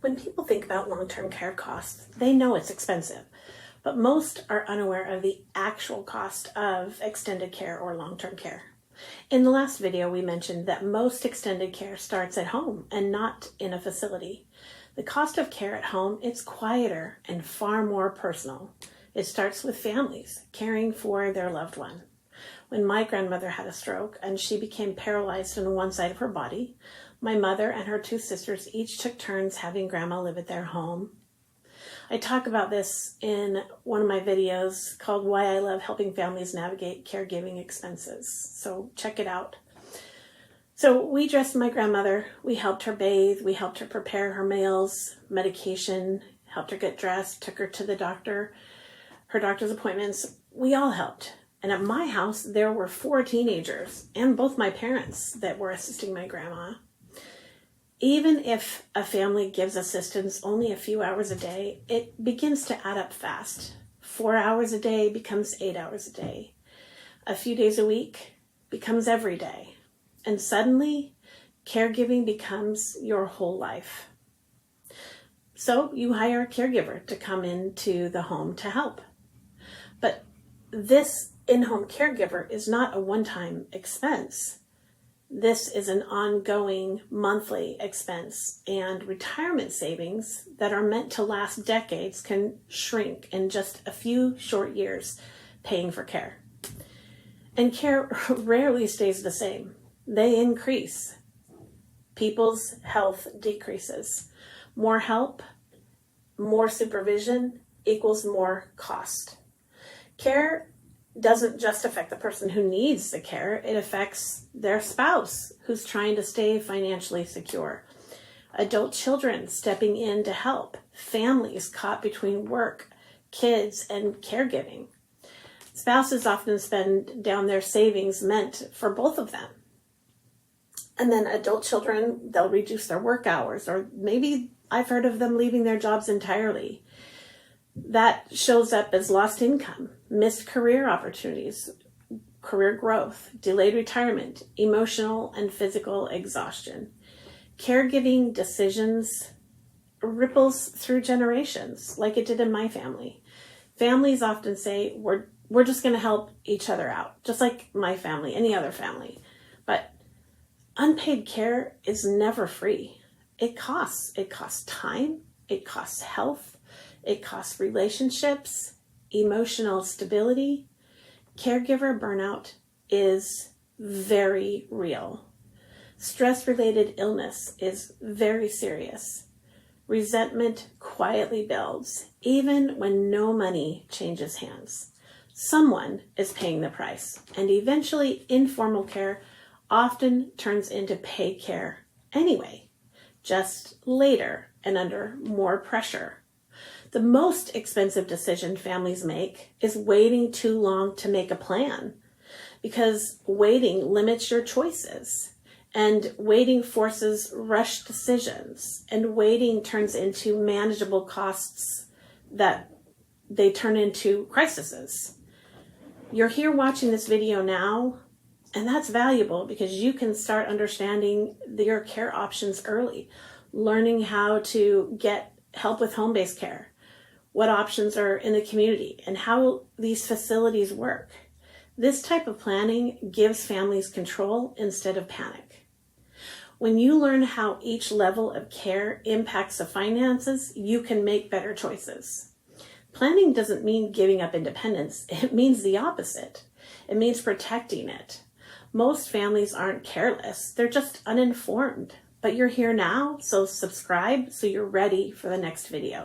When people think about long-term care costs, they know it's expensive, but most are unaware of the actual cost of extended care or long-term care. In the last video, we mentioned that most extended care starts at home and not in a facility. The cost of care at home is quieter and far more personal. It starts with families caring for their loved one. When my grandmother had a stroke and she became paralyzed on one side of her body, my mother and her two sisters each took turns having grandma live at their home. I talk about this in one of my videos called Why I Love Helping Families Navigate Caregiving Expenses. So check it out. So we dressed my grandmother, we helped her bathe, we helped her prepare her meals, medication, helped her get dressed, took her to the doctor, her doctor's appointments. We all helped. And at my house, there were 4 teenagers and both my parents that were assisting my grandma. Even if a family gives assistance only a few hours a day, it begins to add up fast. 4 hours a day becomes 8 hours a day. A few days a week becomes every day. And suddenly, caregiving becomes your whole life. So you hire a caregiver to come into the home to help. But this in-home caregiver is not a one-time expense. This is an ongoing monthly expense, and retirement savings that are meant to last decades can shrink in just a few short years paying for care. And care rarely stays the same. They increase. People's health decreases. More help, more supervision equals more cost. Care doesn't just affect the person who needs the care, it affects their spouse who's trying to stay financially secure, adult children stepping in to help, families caught between work, kids, and caregiving. Spouses often spend down their savings meant for both of them. And then adult children, they'll reduce their work hours, or maybe I've heard of them leaving their jobs entirely. That shows up as lost income, missed career opportunities, career growth, delayed retirement, emotional and physical exhaustion. Caregiving decisions ripples through generations, like it did in my family. Families often say, we're just going to help each other out, just like my family, any other family. But unpaid care is never free. It costs. It costs time. It costs health. It costs relationships, emotional stability. Caregiver burnout is very real. Stress-related illness is very serious. Resentment quietly builds, even when no money changes hands. Someone is paying the price, and eventually informal care often turns into paid care anyway, just later and under more pressure. The most expensive decision families make is waiting too long to make a plan, because waiting limits your choices, and waiting forces rushed decisions, and waiting turns into manageable costs that they turn into crises. You're here watching this video now, and that's valuable because you can start understanding your care options early, learning how to get help with home-based care, what options are in the community, and how these facilities work. This type of planning gives families control instead of panic. When you learn how each level of care impacts the finances, you can make better choices. Planning doesn't mean giving up independence. It means the opposite. It means protecting it. Most families aren't careless. They're just uninformed. But you're here now, so subscribe so you're ready for the next video.